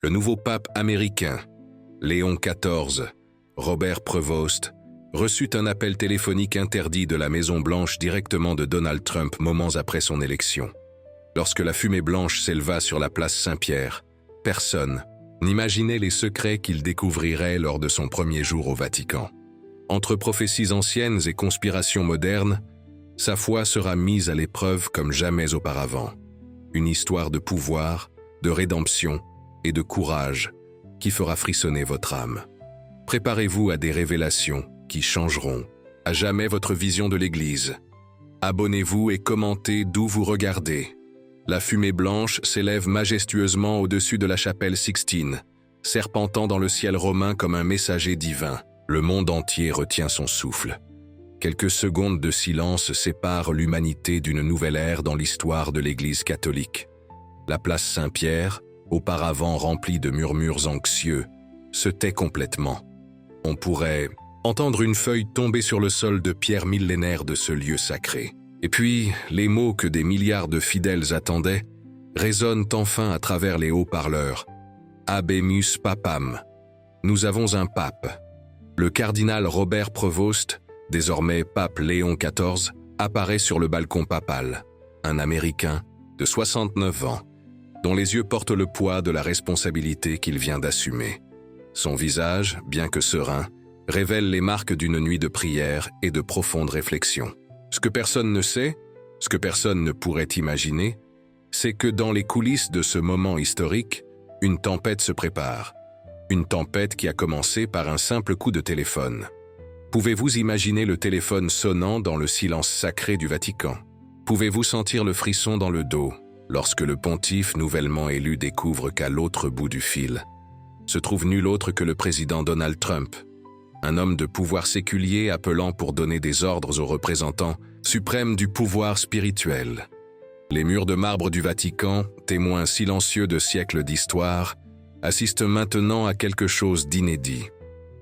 Le nouveau pape américain, Léon XIV, Robert Prevost, reçut un appel téléphonique interdit de la Maison-Blanche directement de Donald Trump moments après son élection. Lorsque la fumée blanche s'éleva sur la place Saint-Pierre, personne n'imaginait les secrets qu'il découvrirait lors de son premier jour au Vatican. Entre prophéties anciennes et conspirations modernes, sa foi sera mise à l'épreuve comme jamais auparavant. Une histoire de pouvoir, de rédemption et de courage qui fera frissonner votre âme. Préparez-vous à des révélations qui changeront à jamais votre vision de l'Église. Abonnez-vous et commentez d'où vous regardez. La fumée blanche s'élève majestueusement au-dessus de la chapelle Sixtine, serpentant dans le ciel romain comme un messager divin. Le monde entier retient son souffle. Quelques secondes de silence séparent l'humanité d'une nouvelle ère dans l'histoire de l'Église catholique. La place Saint-Pierre, auparavant remplie de murmures anxieux, se tait complètement. On pourrait entendre une feuille tomber sur le sol de pierre millénaire de ce lieu sacré. Et puis, les mots que des milliards de fidèles attendaient résonnent enfin à travers les haut-parleurs. Habemus Papam. Nous avons un pape. Le cardinal Robert Prevost, désormais pape Léon XIV, apparaît sur le balcon papal. Un Américain de 69 ans, dont les yeux portent le poids de la responsabilité qu'il vient d'assumer. Son visage, bien que serein, révèle les marques d'une nuit de prière et de profonde réflexion. Ce que personne ne sait, ce que personne ne pourrait imaginer, c'est que dans les coulisses de ce moment historique, une tempête se prépare. Une tempête qui a commencé par un simple coup de téléphone. Pouvez-vous imaginer le téléphone sonnant dans le silence sacré du Vatican? Pouvez-vous sentir le frisson dans le dos lorsque le pontife nouvellement élu découvre qu'à l'autre bout du fil se trouve nul autre que le président Donald Trump, un homme de pouvoir séculier appelant pour donner des ordres aux représentants suprêmes du pouvoir spirituel. Les murs de marbre du Vatican, témoins silencieux de siècles d'histoire, assistent maintenant à quelque chose d'inédit.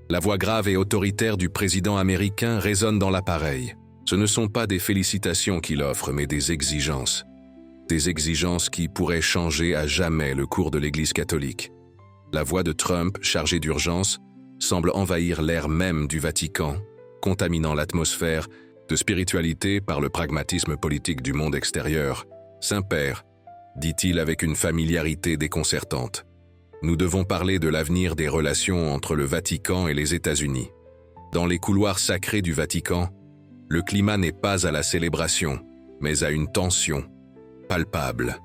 La voix grave et autoritaire du président américain résonne dans l'appareil. Ce ne sont pas des félicitations qu'il offre, mais des exigences. Des exigences qui pourraient changer à jamais le cours de l'Église catholique. La voix de Trump, chargée d'urgence, semble envahir l'air même du Vatican, contaminant l'atmosphère de spiritualité par le pragmatisme politique du monde extérieur. « Saint-Père », dit-il avec une familiarité déconcertante, « nous devons parler de l'avenir des relations entre le Vatican et les États-Unis. » Dans les couloirs sacrés du Vatican, le climat n'est pas à la célébration, mais à une tension palpable.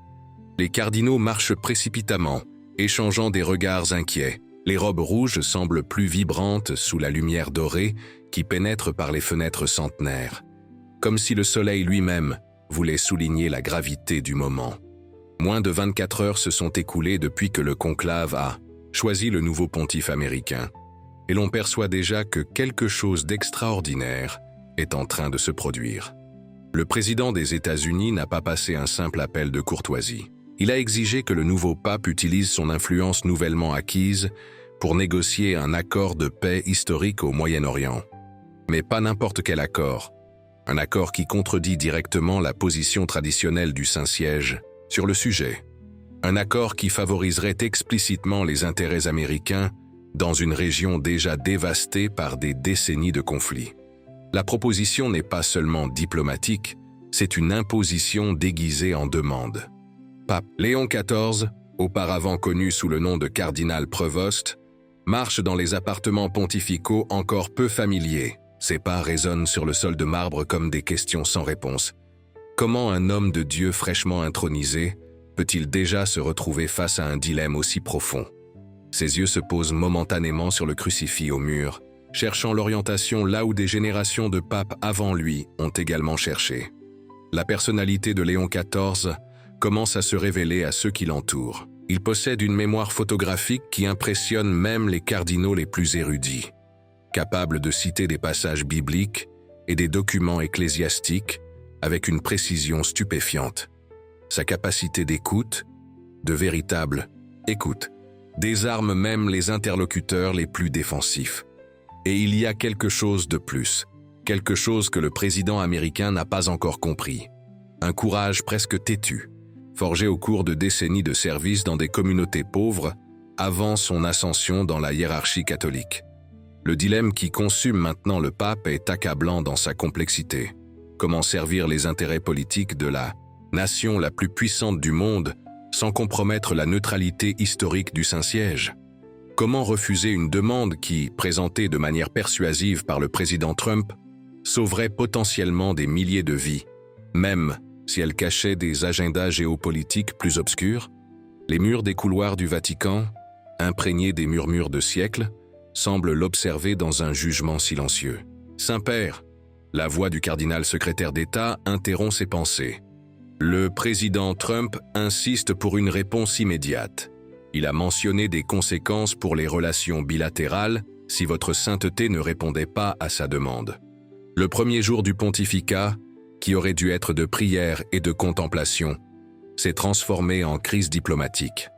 Les cardinaux marchent précipitamment, échangeant des regards inquiets. Les robes rouges semblent plus vibrantes sous la lumière dorée qui pénètre par les fenêtres centenaires, comme si le soleil lui-même voulait souligner la gravité du moment. Moins de 24 heures se sont écoulées depuis que le conclave a choisi le nouveau pontife américain, et l'on perçoit déjà que quelque chose d'extraordinaire est en train de se produire. Le président des États-Unis n'a pas passé un simple appel de courtoisie. Il a exigé que le nouveau pape utilise son influence nouvellement acquise pour négocier un accord de paix historique au Moyen-Orient. Mais pas n'importe quel accord. Un accord qui contredit directement la position traditionnelle du Saint-Siège sur le sujet. Un accord qui favoriserait explicitement les intérêts américains dans une région déjà dévastée par des décennies de conflits. La proposition n'est pas seulement diplomatique, c'est une imposition déguisée en demande. Pape Léon XIV, auparavant connu sous le nom de cardinal Prevost, marche dans les appartements pontificaux encore peu familiers. Ses pas résonnent sur le sol de marbre comme des questions sans réponse. Comment un homme de Dieu fraîchement intronisé peut-il déjà se retrouver face à un dilemme aussi profond? Ses yeux se posent momentanément sur le crucifix au mur, cherchant l'orientation là où des générations de papes avant lui ont également cherché. La personnalité de Léon XIV commence à se révéler à ceux qui l'entourent. Il possède une mémoire photographique qui impressionne même les cardinaux les plus érudits. Capable de citer des passages bibliques et des documents ecclésiastiques avec une précision stupéfiante. Sa capacité d'écoute, de véritable écoute, désarme même les interlocuteurs les plus défensifs. Et il y a quelque chose de plus, quelque chose que le président américain n'a pas encore compris. Un courage presque têtu, forgé au cours de décennies de service dans des communautés pauvres, avant son ascension dans la hiérarchie catholique. Le dilemme qui consume maintenant le pape est accablant dans sa complexité. Comment servir les intérêts politiques de la nation la plus puissante du monde sans compromettre la neutralité historique du Saint-Siège? Comment refuser une demande qui, présentée de manière persuasive par le président Trump, sauverait potentiellement des milliers de vies, même si elle cachait des agendas géopolitiques plus obscurs? Les murs des couloirs du Vatican, imprégnés des murmures de siècles, semblent l'observer dans un jugement silencieux. « Saint-Père », la voix du cardinal secrétaire d'État interrompt ses pensées. Le président Trump insiste pour une réponse immédiate. Il a mentionné des conséquences pour les relations bilatérales si votre sainteté ne répondait pas à sa demande. Le premier jour du pontificat, qui aurait dû être de prière et de contemplation, s'est transformé en crise diplomatique.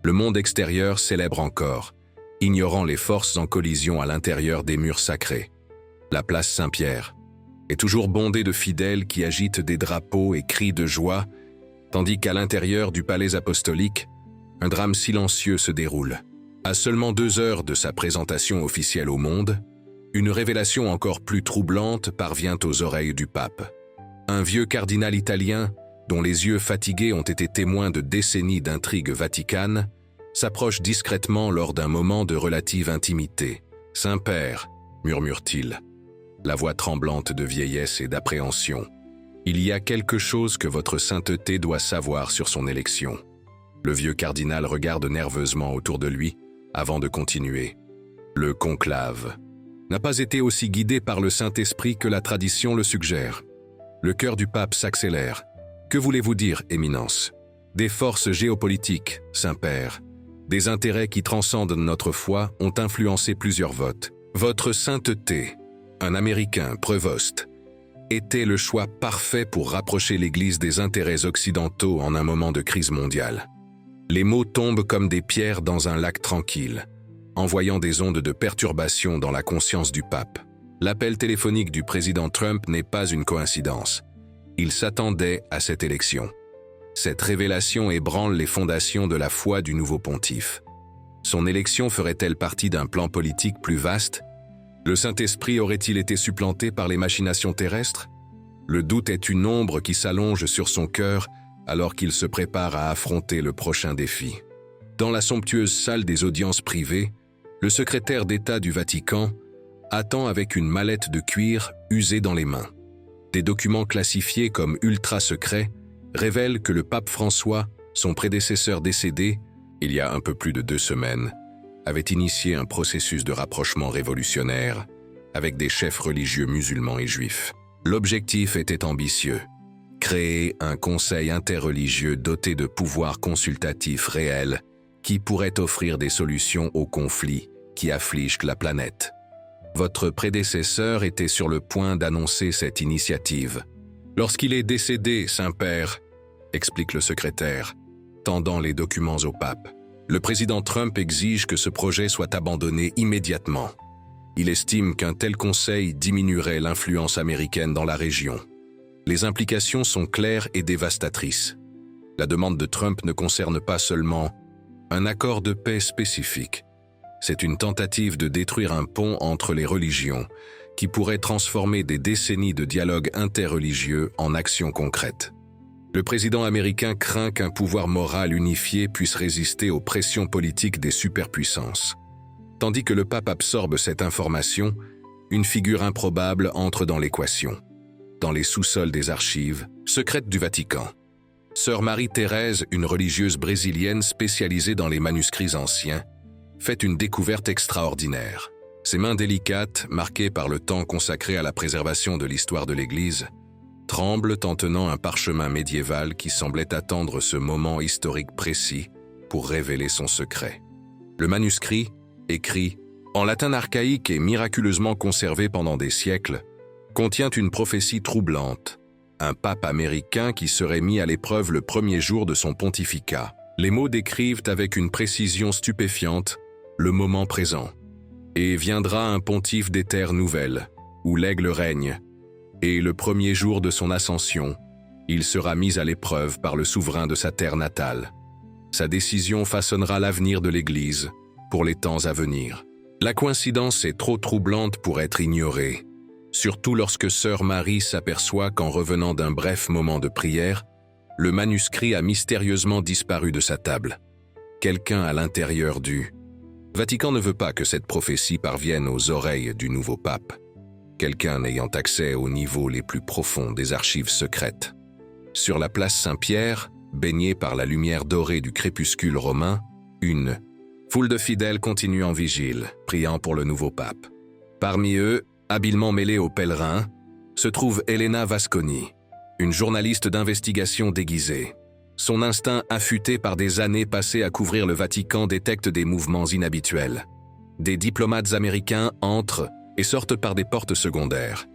Le monde extérieur célèbre encore, ignorant les forces en collision à l'intérieur des murs sacrés. La place Saint-Pierre est toujours bondée de fidèles qui agitent des drapeaux et crient de joie, tandis qu'à l'intérieur du palais apostolique, un drame silencieux se déroule. À seulement 2 heures de sa présentation officielle au monde, une révélation encore plus troublante parvient aux oreilles du pape. Un vieux cardinal italien, dont les yeux fatigués ont été témoins de décennies d'intrigues vaticanes, s'approche discrètement lors d'un moment de relative intimité. « Saint-Père », murmure-t-il, la voix tremblante de vieillesse et d'appréhension, « il y a quelque chose que votre sainteté doit savoir sur son élection. » Le vieux cardinal regarde nerveusement autour de lui avant de continuer. Le conclave n'a pas été aussi guidé par le Saint-Esprit que la tradition le suggère. Le cœur du pape s'accélère. « Que voulez-vous dire, Éminence ? Des forces géopolitiques, Saint-Père, des intérêts qui transcendent notre foi ont influencé plusieurs votes. Votre sainteté, un Américain, Prevost, était le choix parfait pour rapprocher l'Église des intérêts occidentaux en un moment de crise mondiale. » Les mots tombent comme des pierres dans un lac tranquille, envoyant des ondes de perturbation dans la conscience du pape. L'appel téléphonique du président Trump n'est pas une coïncidence. Il s'attendait à cette élection. Cette révélation ébranle les fondations de la foi du nouveau pontife. Son élection ferait-elle partie d'un plan politique plus vaste? Le Saint-Esprit aurait-il été supplanté par les machinations terrestres? Le doute est une ombre qui s'allonge sur son cœur alors qu'il se prépare à affronter le prochain défi. Dans la somptueuse salle des audiences privées, le secrétaire d'État du Vatican attend avec une mallette de cuir usée dans les mains. Des documents classifiés comme ultra secrets révèlent que le pape François, son prédécesseur décédé, il y a un peu plus de 2 semaines, avait initié un processus de rapprochement révolutionnaire avec des chefs religieux musulmans et juifs. L'objectif était ambitieux: créer un conseil interreligieux doté de pouvoirs consultatifs réels qui pourrait offrir des solutions aux conflits qui affligent la planète. Votre prédécesseur était sur le point d'annoncer cette initiative. Lorsqu'il est décédé, Saint-Père, explique le secrétaire, tendant les documents au pape, le président Trump exige que ce projet soit abandonné immédiatement. Il estime qu'un tel conseil diminuerait l'influence américaine dans la région. Les implications sont claires et dévastatrices. La demande de Trump ne concerne pas seulement un accord de paix spécifique. C'est une tentative de détruire un pont entre les religions qui pourrait transformer des décennies de dialogue interreligieux en actions concrètes. Le président américain craint qu'un pouvoir moral unifié puisse résister aux pressions politiques des superpuissances. Tandis que le pape absorbe cette information, une figure improbable entre dans l'équation. Dans les sous-sols des archives secrètes du Vatican, Sœur Marie-Thérèse, une religieuse brésilienne spécialisée dans les manuscrits anciens, fait une découverte extraordinaire. Ses mains délicates, marquées par le temps consacré à la préservation de l'histoire de l'Église, tremblent en tenant un parchemin médiéval qui semblait attendre ce moment historique précis pour révéler son secret. Le manuscrit, écrit en latin archaïque et miraculeusement conservé pendant des siècles, contient une prophétie troublante, un pape américain qui serait mis à l'épreuve le premier jour de son pontificat. Les mots décrivent avec une précision stupéfiante le moment présent. Et viendra un pontife des terres nouvelles, où l'aigle règne, et le premier jour de son ascension, il sera mis à l'épreuve par le souverain de sa terre natale. Sa décision façonnera l'avenir de l'Église pour les temps à venir. La coïncidence est trop troublante pour être ignorée, surtout lorsque sœur Marie s'aperçoit qu'en revenant d'un bref moment de prière, le manuscrit a mystérieusement disparu de sa table. Quelqu'un à l'intérieur du Vatican ne veut pas que cette prophétie parvienne aux oreilles du nouveau pape, quelqu'un n'ayant accès aux niveaux les plus profonds des archives secrètes. Sur la place Saint-Pierre, baignée par la lumière dorée du crépuscule romain, une foule de fidèles continue en vigile, priant pour le nouveau pape. Parmi eux, habilement mêlée aux pèlerins, se trouve Elena Vasconi, une journaliste d'investigation déguisée. Son instinct affûté par des années passées à couvrir le Vatican détecte des mouvements inhabituels. Des diplomates américains entrent et sortent par des portes secondaires.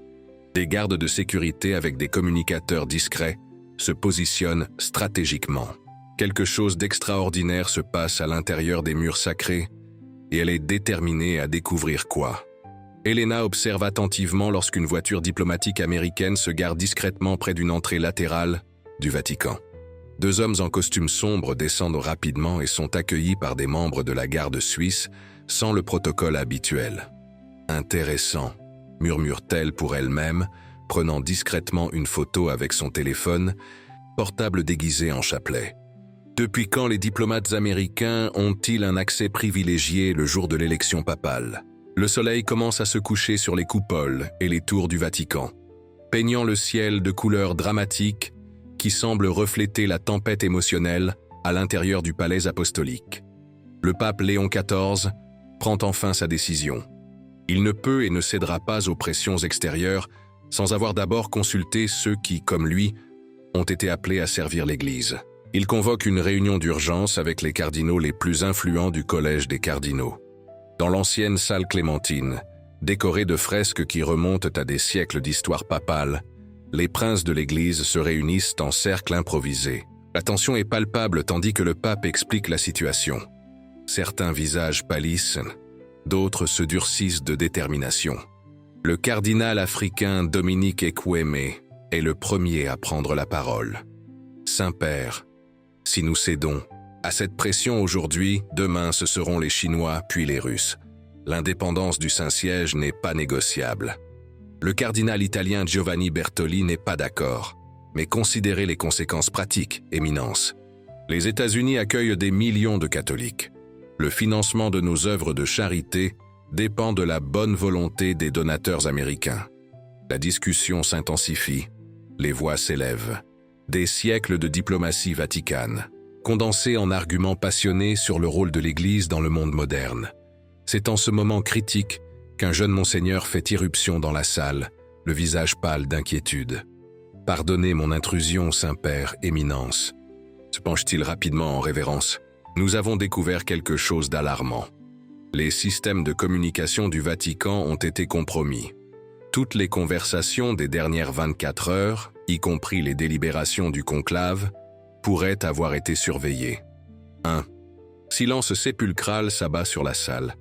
Des gardes de sécurité avec des communicateurs discrets se positionnent stratégiquement. Quelque chose d'extraordinaire se passe à l'intérieur des murs sacrés et elle est déterminée à découvrir quoi. Elena observe attentivement lorsqu'une voiture diplomatique américaine se gare discrètement près d'une entrée latérale du Vatican. Deux hommes en costume sombre descendent rapidement et sont accueillis par des membres de la garde suisse sans le protocole habituel. « Intéressant », murmure-t-elle pour elle-même, prenant discrètement une photo avec son téléphone, portable déguisé en chapelet. Depuis quand les diplomates américains ont-ils un accès privilégié le jour de l'élection papale? Le soleil commence à se coucher sur les coupoles et les tours du Vatican, peignant le ciel de couleurs dramatiques qui semblent refléter la tempête émotionnelle à l'intérieur du palais apostolique. Le pape Léon XIV prend enfin sa décision. Il ne peut et ne cédera pas aux pressions extérieures sans avoir d'abord consulté ceux qui, comme lui, ont été appelés à servir l'Église. Il convoque une réunion d'urgence avec les cardinaux les plus influents du collège des cardinaux. Dans l'ancienne salle Clémentine, décorée de fresques qui remontent à des siècles d'histoire papale, les princes de l'Église se réunissent en cercle improvisé. La tension est palpable tandis que le pape explique la situation. Certains visages pâlissent, d'autres se durcissent de détermination. Le cardinal africain Dominique Ekweme est le premier à prendre la parole. « Saint-Père, si nous cédons à cette pression aujourd'hui, demain ce seront les Chinois puis les Russes. L'indépendance du Saint-Siège n'est pas négociable. » Le cardinal italien Giovanni Bertoli n'est pas d'accord, mais considérez les conséquences pratiques, Éminence. Les États-Unis accueillent des millions de catholiques. Le financement de nos œuvres de charité dépend de la bonne volonté des donateurs américains. La discussion s'intensifie, les voix s'élèvent. Des siècles de diplomatie vaticane, condensés en arguments passionnés sur le rôle de l'Église dans le monde moderne. C'est en ce moment critique qu'un jeune monseigneur fait irruption dans la salle, le visage pâle d'inquiétude. « Pardonnez mon intrusion, Saint-Père, Éminence », se penche-t-il rapidement en révérence. « Nous avons découvert quelque chose d'alarmant. Les systèmes de communication du Vatican ont été compromis. Toutes les conversations des dernières 24 heures, y compris les délibérations du conclave, pourraient avoir été surveillées. 1. Silence sépulcral s'abat sur la salle.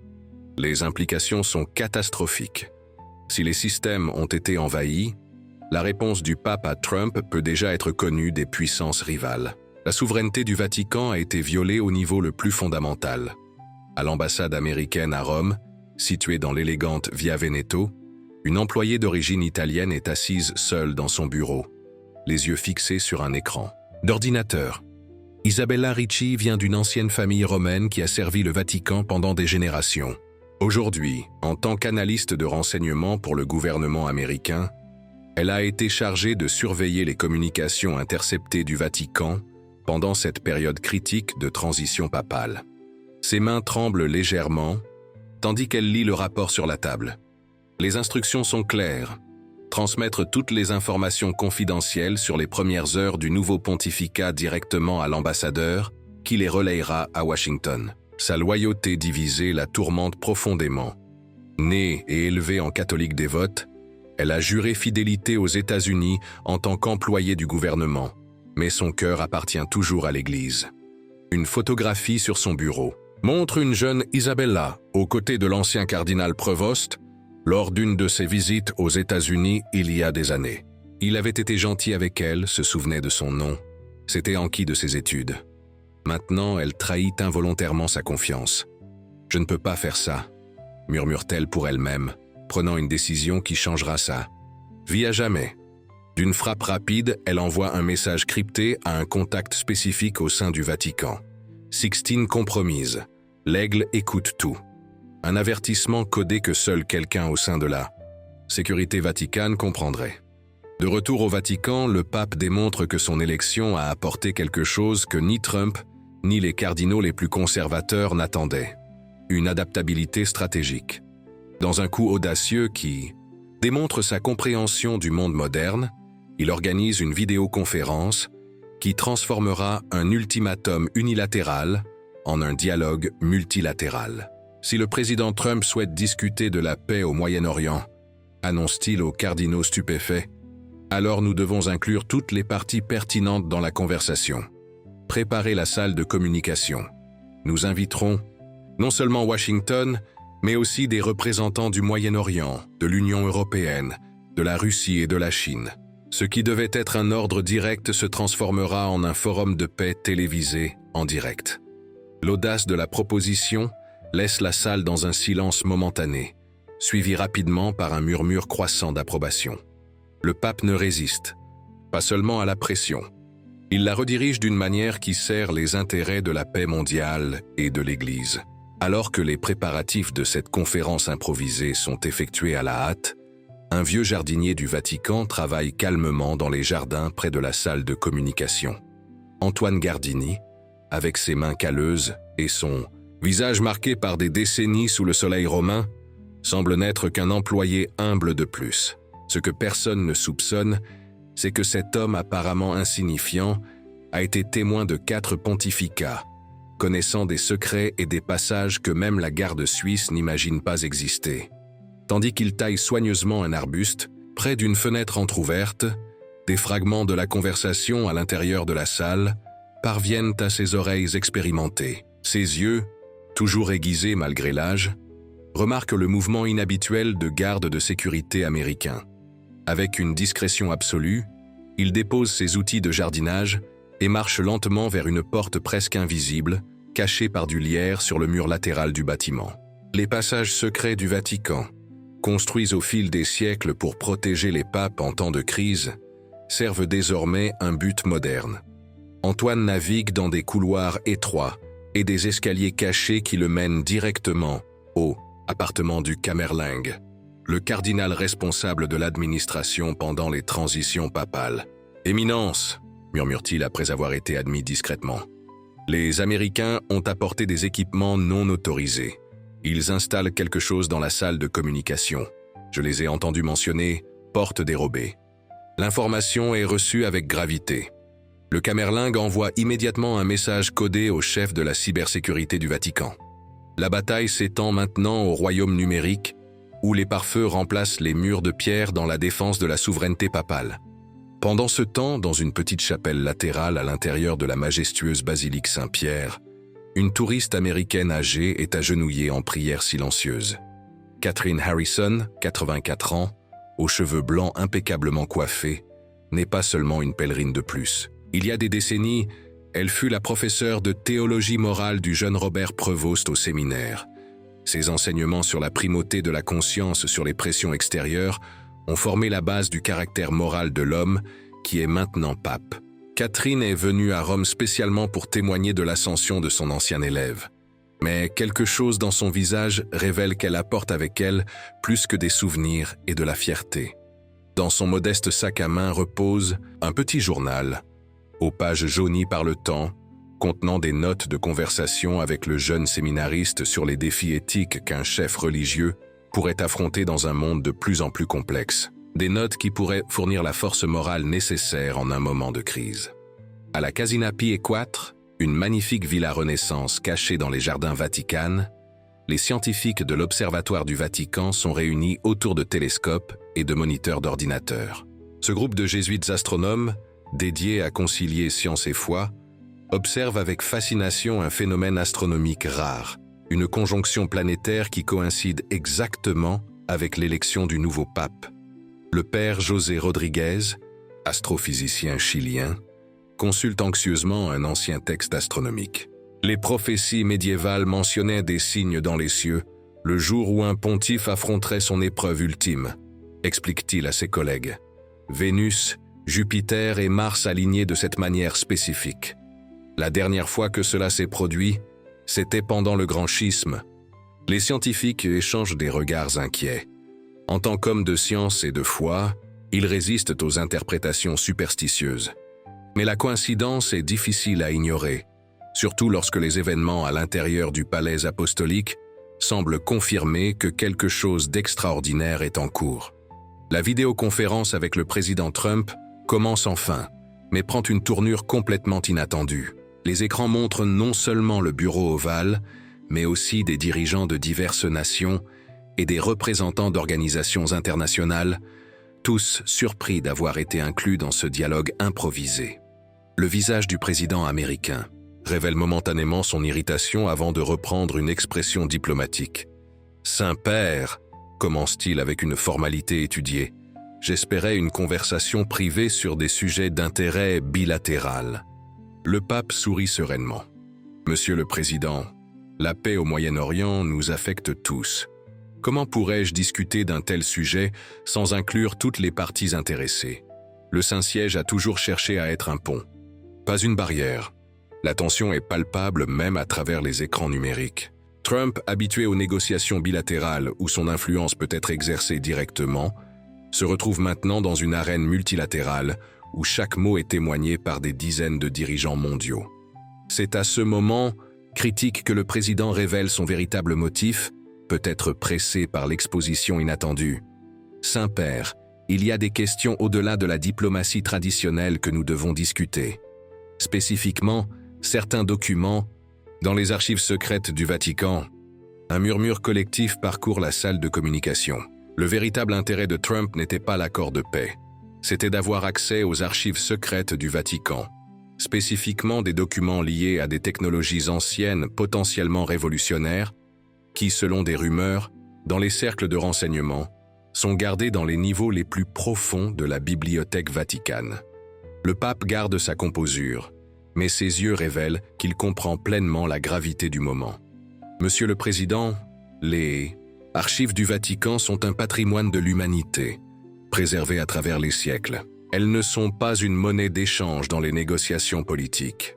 Les implications sont catastrophiques. Si les systèmes ont été envahis, la réponse du pape à Trump peut déjà être connue des puissances rivales. La souveraineté du Vatican a été violée au niveau le plus fondamental. À l'ambassade américaine à Rome, située dans l'élégante Via Veneto, une employée d'origine italienne est assise seule dans son bureau, les yeux fixés sur un écran d'ordinateur. Isabella Ricci vient d'une ancienne famille romaine qui a servi le Vatican pendant des générations. Aujourd'hui, en tant qu'analyste de renseignement pour le gouvernement américain, elle a été chargée de surveiller les communications interceptées du Vatican pendant cette période critique de transition papale. Ses mains tremblent légèrement, tandis qu'elle lit le rapport sur la table. Les instructions sont claires. Transmettre toutes les informations confidentielles sur les premières heures du nouveau pontificat directement à l'ambassadeur, qui les relayera à Washington. Sa loyauté divisée la tourmente profondément. Née et élevée en catholique dévote, elle a juré fidélité aux États-Unis en tant qu'employée du gouvernement, mais son cœur appartient toujours à l'Église. Une photographie sur son bureau montre une jeune Isabella aux côtés de l'ancien cardinal Prevost lors d'une de ses visites aux États-Unis il y a des années. Il avait été gentil avec elle, se souvenait de son nom, s'était enquis de ses études. Maintenant, elle trahit involontairement sa confiance. « Je ne peux pas faire ça », murmure-t-elle pour elle-même, prenant une décision qui changera sa vie à jamais. D'une frappe rapide, elle envoie un message crypté à un contact spécifique au sein du Vatican. Sixtine compromise. L'aigle écoute tout. Un avertissement codé que seul quelqu'un au sein de la sécurité vaticane comprendrait. De retour au Vatican, le pape démontre que son élection a apporté quelque chose que ni Trump, ni les cardinaux les plus conservateurs n'attendaient. Une adaptabilité stratégique. Dans un coup audacieux qui démontre sa compréhension du monde moderne, il organise une vidéoconférence qui transformera un ultimatum unilatéral en un dialogue multilatéral. Si le président Trump souhaite discuter de la paix au Moyen-Orient, annonce-t-il aux cardinaux stupéfaits, alors nous devons inclure toutes les parties pertinentes dans la conversation. Préparez la salle de communication. Nous inviterons non seulement Washington, mais aussi des représentants du Moyen-Orient, de l'Union européenne, de la Russie et de la Chine. Ce qui devait être un ordre direct se transformera en un forum de paix télévisé en direct. L'audace de la proposition laisse la salle dans un silence momentané, suivi rapidement par un murmure croissant d'approbation. Le pape ne résiste, pas seulement à la pression. Il la redirige d'une manière qui sert les intérêts de la paix mondiale et de l'Église. Alors que les préparatifs de cette conférence improvisée sont effectués à la hâte, un vieux jardinier du Vatican travaille calmement dans les jardins près de la salle de communication. Antoine Gardini, avec ses mains calleuses et son visage marqué par des décennies sous le soleil romain, semble n'être qu'un employé humble de plus. Ce que personne ne soupçonne, c'est que cet homme apparemment insignifiant a été témoin de 4 pontificats, connaissant des secrets et des passages que même la garde suisse n'imagine pas exister. Tandis qu'il taille soigneusement un arbuste, près d'une fenêtre entr'ouverte, des fragments de la conversation à l'intérieur de la salle parviennent à ses oreilles expérimentées. Ses yeux, toujours aiguisés malgré l'âge, remarquent le mouvement inhabituel de gardes de sécurité américains. Avec une discrétion absolue, il dépose ses outils de jardinage et marche lentement vers une porte presque invisible, cachée par du lierre sur le mur latéral du bâtiment. Les passages secrets du Vatican, construits au fil des siècles pour protéger les papes en temps de crise, servent désormais un but moderne. Antoine navigue dans des couloirs étroits et des escaliers cachés qui le mènent directement au appartement du Camerlingue, le cardinal responsable de l'administration pendant les transitions papales. « Éminence !» murmure-t-il après avoir été admis discrètement. Les Américains ont apporté des équipements non autorisés. Ils installent quelque chose dans la salle de communication. Je les ai entendus mentionner « porte dérobée ». L'information est reçue avec gravité. Le Camerlingue envoie immédiatement un message codé au chef de la cybersécurité du Vatican. La bataille s'étend maintenant au royaume numérique, où les pare-feux remplacent les murs de pierre dans la défense de la souveraineté papale. Pendant ce temps, dans une petite chapelle latérale à l'intérieur de la majestueuse basilique Saint-Pierre, une touriste américaine âgée est agenouillée en prière silencieuse. Catherine Harrison, 84 ans, aux cheveux blancs impeccablement coiffés, n'est pas seulement une pèlerine de plus. Il y a des décennies, elle fut la professeure de théologie morale du jeune Robert Prevost au séminaire. Ses enseignements sur la primauté de la conscience sur les pressions extérieures ont formé la base du caractère moral de l'homme qui est maintenant pape. Catherine est venue à Rome spécialement pour témoigner de l'ascension de son ancien élève. Mais quelque chose dans son visage révèle qu'elle apporte avec elle plus que des souvenirs et de la fierté. Dans son modeste sac à main repose un petit journal, aux pages jaunies par le temps, contenant des notes de conversation avec le jeune séminariste sur les défis éthiques qu'un chef religieux pourrait affronter dans un monde de plus en plus complexe. Des notes qui pourraient fournir la force morale nécessaire en un moment de crise. À la Casina Pie IV, une magnifique villa Renaissance cachée dans les jardins Vatican, les scientifiques de l'Observatoire du Vatican sont réunis autour de télescopes et de moniteurs d'ordinateurs. Ce groupe de jésuites astronomes, dédié à concilier science et foi, observe avec fascination un phénomène astronomique rare, une conjonction planétaire qui coïncide exactement avec l'élection du nouveau pape. Le père José Rodriguez, astrophysicien chilien, consulte anxieusement un ancien texte astronomique. Les prophéties médiévales mentionnaient des signes dans les cieux, le jour où un pontife affronterait son épreuve ultime, explique-t-il à ses collègues. Vénus, Jupiter et Mars alignés de cette manière spécifique. La dernière fois que cela s'est produit, c'était pendant le grand schisme. Les scientifiques échangent des regards inquiets. En tant qu'hommes de science et de foi, ils résistent aux interprétations superstitieuses. Mais la coïncidence est difficile à ignorer, surtout lorsque les événements à l'intérieur du palais apostolique semblent confirmer que quelque chose d'extraordinaire est en cours. La vidéoconférence avec le président Trump commence enfin, mais prend une tournure complètement inattendue. Les écrans montrent non seulement le bureau ovale, mais aussi des dirigeants de diverses nations et des représentants d'organisations internationales, tous surpris d'avoir été inclus dans ce dialogue improvisé. Le visage du président américain révèle momentanément son irritation avant de reprendre une expression diplomatique. « Saint-Père », commence-t-il avec une formalité étudiée, « j'espérais une conversation privée sur des sujets d'intérêt bilatéral. » Le pape sourit sereinement. « Monsieur le Président, la paix au Moyen-Orient nous affecte tous. Comment pourrais-je discuter d'un tel sujet sans inclure toutes les parties intéressées? Le Saint-Siège a toujours cherché à être un pont, pas une barrière. La tension est palpable même à travers les écrans numériques. Trump, habitué aux négociations bilatérales où son influence peut être exercée directement, se retrouve maintenant dans une arène multilatérale où chaque mot est témoigné par des dizaines de dirigeants mondiaux. C'est à ce moment critique que le président révèle son véritable motif, peut-être pressé par l'exposition inattendue. « Saint-Père, il y a des questions au-delà de la diplomatie traditionnelle que nous devons discuter. Spécifiquement, certains documents, dans les archives secrètes du Vatican, un murmure collectif parcourt la salle de communication. Le véritable intérêt de Trump n'était pas l'accord de paix, c'était d'avoir accès aux archives secrètes du Vatican, spécifiquement des documents liés à des technologies anciennes potentiellement révolutionnaires qui, selon des rumeurs, dans les cercles de renseignement, sont gardés dans les niveaux les plus profonds de la bibliothèque vaticane. Le pape garde sa composure, mais ses yeux révèlent qu'il comprend pleinement la gravité du moment. Monsieur le Président, les archives du Vatican sont un patrimoine de l'humanité, préservé à travers les siècles. Elles ne sont pas une monnaie d'échange dans les négociations politiques.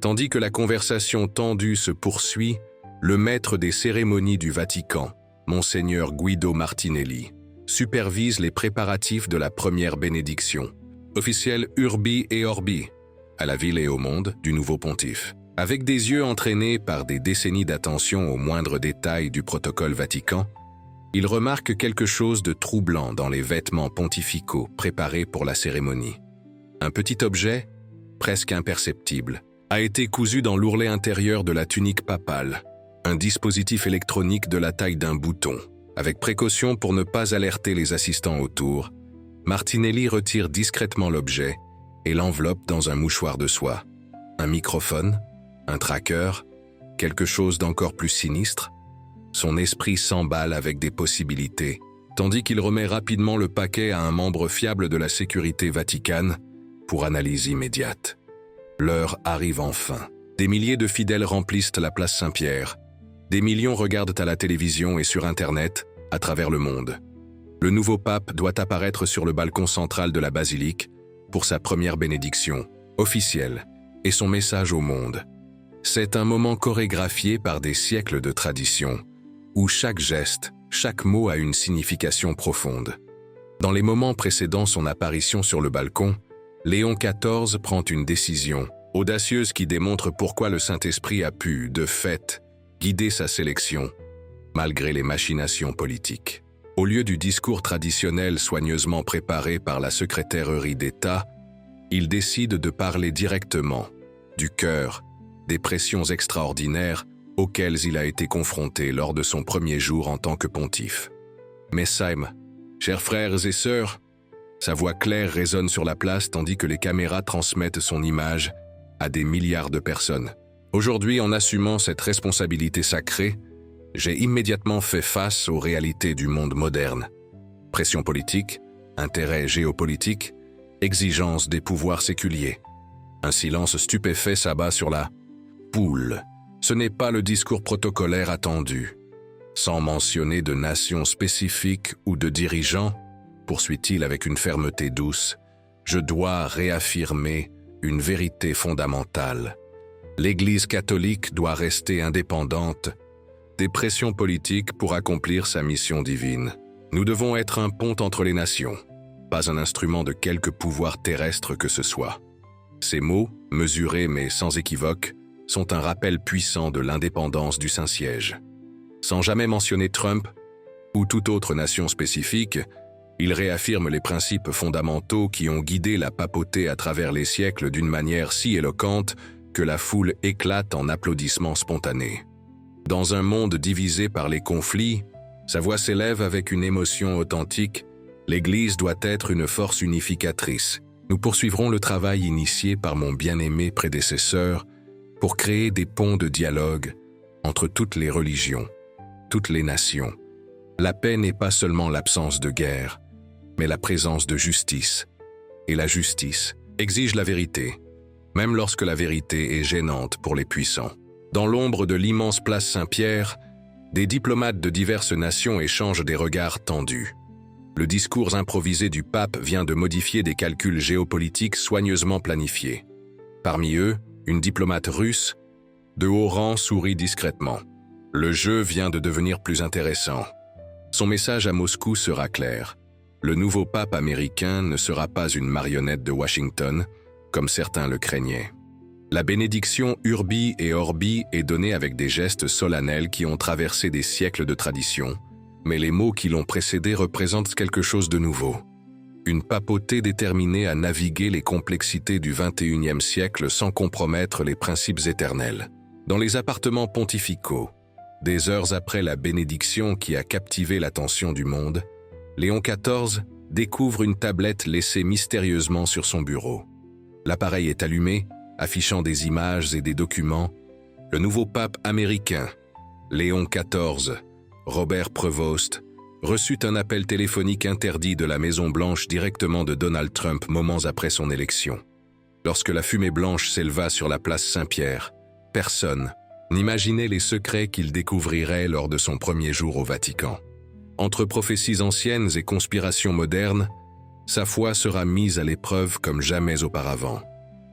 Tandis que la conversation tendue se poursuit, le maître des cérémonies du Vatican, Monseigneur Guido Martinelli, supervise les préparatifs de la première bénédiction, officielle Urbi et Orbi, à la ville et au monde du nouveau pontife. Avec des yeux entraînés par des décennies d'attention aux moindres détails du protocole Vatican, il remarque quelque chose de troublant dans les vêtements pontificaux préparés pour la cérémonie. Un petit objet, presque imperceptible, a été cousu dans l'ourlet intérieur de la tunique papale, un dispositif électronique de la taille d'un bouton. Avec précaution pour ne pas alerter les assistants autour, Martinelli retire discrètement l'objet et l'enveloppe dans un mouchoir de soie. Un microphone, un tracker, quelque chose d'encore plus sinistre. Son esprit s'emballe avec des possibilités, tandis qu'il remet rapidement le paquet à un membre fiable de la sécurité vaticane pour analyse immédiate. L'heure arrive enfin. Des milliers de fidèles remplissent la place Saint-Pierre. Des millions regardent à la télévision et sur Internet, à travers le monde. Le nouveau pape doit apparaître sur le balcon central de la basilique pour sa première bénédiction, officielle, et son message au monde. C'est un moment chorégraphié par des siècles de tradition, où chaque geste, chaque mot a une signification profonde. Dans les moments précédant son apparition sur le balcon, Léon XIV prend une décision audacieuse qui démontre pourquoi le Saint-Esprit a pu, de fait, guider sa sélection, malgré les machinations politiques. Au lieu du discours traditionnel soigneusement préparé par la secrétairerie d'État, il décide de parler directement, du cœur, des pressions extraordinaires auxquelles il a été confronté lors de son premier jour en tant que pontife. Messaim, chers frères et sœurs, sa voix claire résonne sur la place tandis que les caméras transmettent son image à des milliards de personnes. Aujourd'hui, en assumant cette responsabilité sacrée, j'ai immédiatement fait face aux réalités du monde moderne. Pression politique, intérêt géopolitique, exigence des pouvoirs séculiers. Un silence stupéfait s'abat sur la poule. Ce n'est pas le discours protocolaire attendu. Sans mentionner de nation spécifique ou de dirigeant, poursuit-il avec une fermeté douce, je dois réaffirmer une vérité fondamentale. L'Église catholique doit rester indépendante des pressions politiques pour accomplir sa mission divine. Nous devons être un pont entre les nations, pas un instrument de quelque pouvoir terrestre que ce soit. Ces mots, mesurés mais sans équivoque, sont un rappel puissant de l'indépendance du Saint-Siège. Sans jamais mentionner Trump ou toute autre nation spécifique, il réaffirme les principes fondamentaux qui ont guidé la papauté à travers les siècles d'une manière si éloquente que la foule éclate en applaudissements spontanés. Dans un monde divisé par les conflits, sa voix s'élève avec une émotion authentique. L'Église doit être une force unificatrice. Nous poursuivrons le travail initié par mon bien-aimé prédécesseur pour créer des ponts de dialogue entre toutes les religions, toutes les nations. La paix n'est pas seulement l'absence de guerre, mais la présence de justice. Et la justice exige la vérité, même lorsque la vérité est gênante pour les puissants. Dans l'ombre de l'immense place Saint-Pierre, des diplomates de diverses nations échangent des regards tendus. Le discours improvisé du pape vient de modifier des calculs géopolitiques soigneusement planifiés. Parmi eux, une diplomate russe, de haut rang, sourit discrètement. Le jeu vient de devenir plus intéressant. Son message à Moscou sera clair. Le nouveau pape américain ne sera pas une marionnette de Washington, comme certains le craignaient. La bénédiction Urbi et Orbi est donnée avec des gestes solennels qui ont traversé des siècles de tradition, mais les mots qui l'ont précédé représentent quelque chose de nouveau. Une papauté déterminée à naviguer les complexités du XXIe siècle sans compromettre les principes éternels. Dans les appartements pontificaux, des heures après la bénédiction qui a captivé l'attention du monde, Léon XIV découvre une tablette laissée mystérieusement sur son bureau. L'appareil est allumé, affichant des images et des documents. Le nouveau pape américain, Léon XIV, Robert Prevost, reçut un appel téléphonique interdit de la Maison-Blanche directement de Donald Trump moments après son élection. Lorsque la fumée blanche s'éleva sur la place Saint-Pierre, personne n'imaginait les secrets qu'il découvrirait lors de son premier jour au Vatican. Entre prophéties anciennes et conspirations modernes, sa foi sera mise à l'épreuve comme jamais auparavant.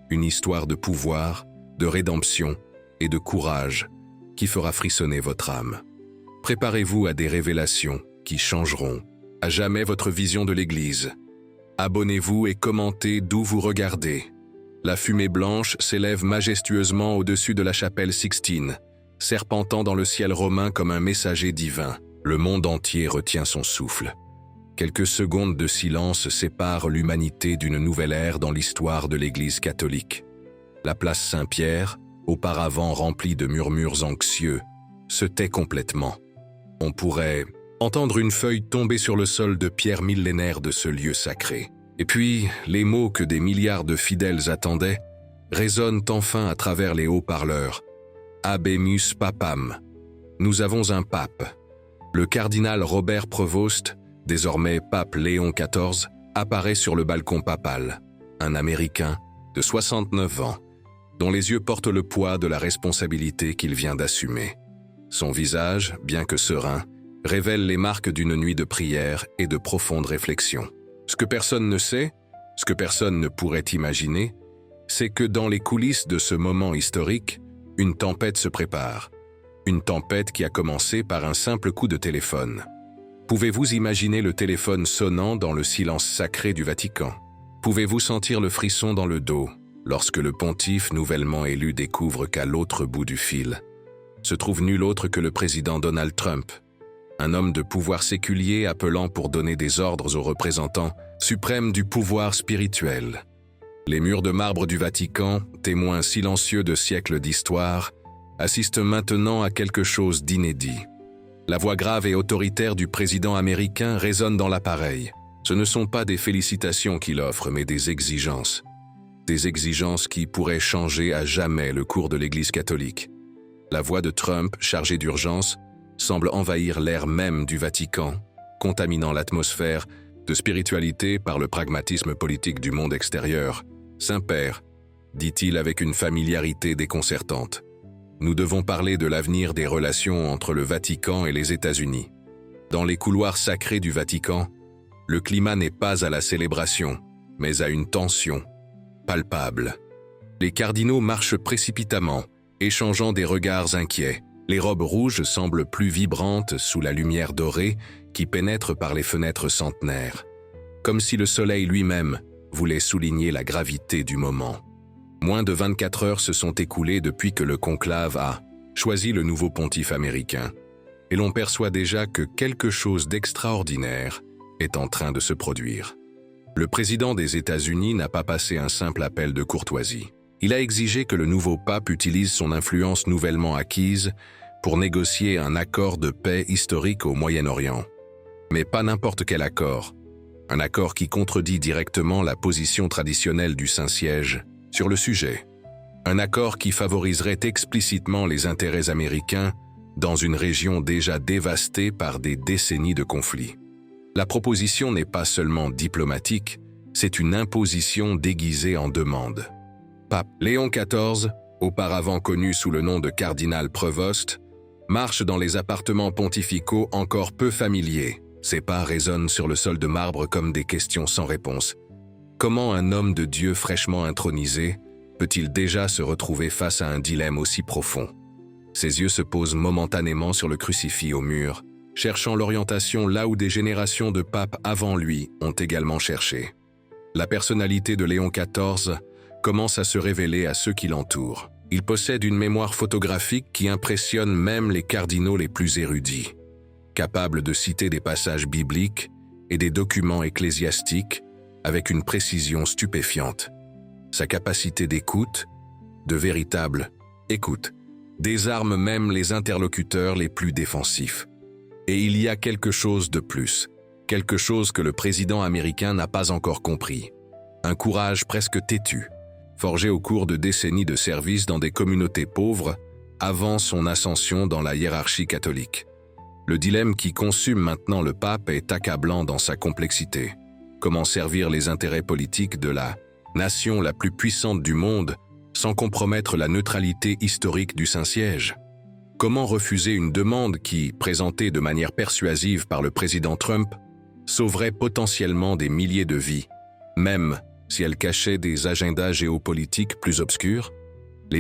Une histoire de pouvoir, de rédemption et de courage qui fera frissonner votre âme. Préparez-vous à des révélations qui changeront à jamais votre vision de l'Église. Abonnez-vous et commentez d'où vous regardez. La fumée blanche s'élève majestueusement au-dessus de la chapelle Sixtine, serpentant dans le ciel romain comme un messager divin. Le monde entier retient son souffle. Quelques secondes de silence séparent l'humanité d'une nouvelle ère dans l'histoire de l'Église catholique. La place Saint-Pierre, auparavant remplie de murmures anxieux, se tait complètement. On pourrait entendre une feuille tomber sur le sol de pierre millénaire de ce lieu sacré. Et puis, les mots que des milliards de fidèles attendaient résonnent enfin à travers les haut-parleurs. Habemus Papam. Nous avons un pape. Le cardinal Robert Prevost, désormais pape Léon XIV, apparaît sur le balcon papal. Un Américain de 69 ans, dont les yeux portent le poids de la responsabilité qu'il vient d'assumer. Son visage, bien que serein, révèle les marques d'une nuit de prière et de profonde réflexion. Ce que personne ne sait, ce que personne ne pourrait imaginer, c'est que dans les coulisses de ce moment historique, une tempête se prépare. Une tempête qui a commencé par un simple coup de téléphone. Pouvez-vous imaginer le téléphone sonnant dans le silence sacré du Vatican? Pouvez-vous sentir le frisson dans le dos lorsque le pontife nouvellement élu découvre qu'à l'autre bout du fil se trouve nul autre que le président Donald Trump, un homme de pouvoir séculier appelant pour donner des ordres aux représentants suprêmes du pouvoir spirituel. Les murs de marbre du Vatican, témoins silencieux de siècles d'histoire, assistent maintenant à quelque chose d'inédit. La voix grave et autoritaire du président américain résonne dans l'appareil. Ce ne sont pas des félicitations qu'il offre, mais des exigences. Des exigences qui pourraient changer à jamais le cours de l'Église catholique. La voix de Trump, chargée d'urgence, semble envahir l'air même du Vatican, contaminant l'atmosphère de spiritualité par le pragmatisme politique du monde extérieur. Saint-Père, dit-il avec une familiarité déconcertante. Nous devons parler de l'avenir des relations entre le Vatican et les États-Unis. Dans les couloirs sacrés du Vatican, le climat n'est pas à la célébration, mais à une tension palpable. Les cardinaux marchent précipitamment, échangeant des regards inquiets. Les robes rouges semblent plus vibrantes sous la lumière dorée qui pénètre par les fenêtres centenaires, comme si le soleil lui-même voulait souligner la gravité du moment. Moins de 24 heures se sont écoulées depuis que le conclave a choisi le nouveau pontife américain, et l'on perçoit déjà que quelque chose d'extraordinaire est en train de se produire. Le président des États-Unis n'a pas passé un simple appel de courtoisie. Il a exigé que le nouveau pape utilise son influence nouvellement acquise pour négocier un accord de paix historique au Moyen-Orient. Mais pas n'importe quel accord. Un accord qui contredit directement la position traditionnelle du Saint-Siège sur le sujet. Un accord qui favoriserait explicitement les intérêts américains dans une région déjà dévastée par des décennies de conflits. La proposition n'est pas seulement diplomatique, c'est une imposition déguisée en demande. Pape Léon XIV, auparavant connu sous le nom de cardinal Prevost, marche dans les appartements pontificaux encore peu familiers. Ses pas résonnent sur le sol de marbre comme des questions sans réponse. Comment un homme de Dieu fraîchement intronisé peut-il déjà se retrouver face à un dilemme aussi profond? Ses yeux se posent momentanément sur le crucifix au mur, cherchant l'orientation là où des générations de papes avant lui ont également cherché. La personnalité de Léon XIV commence à se révéler à ceux qui l'entourent. Il possède une mémoire photographique qui impressionne même les cardinaux les plus érudits. Capable de citer des passages bibliques et des documents ecclésiastiques avec une précision stupéfiante. Sa capacité d'écoute, de véritable écoute, désarme même les interlocuteurs les plus défensifs. Et il y a quelque chose de plus, quelque chose que le président américain n'a pas encore compris. Un courage presque têtu, forgé au cours de décennies de service dans des communautés pauvres avant son ascension dans la hiérarchie catholique. Le dilemme qui consume maintenant le pape est accablant dans sa complexité. Comment servir les intérêts politiques de la nation la plus puissante du monde sans compromettre la neutralité historique du Saint-Siège? Comment refuser une demande qui, présentée de manière persuasive par le président Trump, sauverait potentiellement des milliers de vies, même si elle cachait des agendas géopolitiques plus obscurs?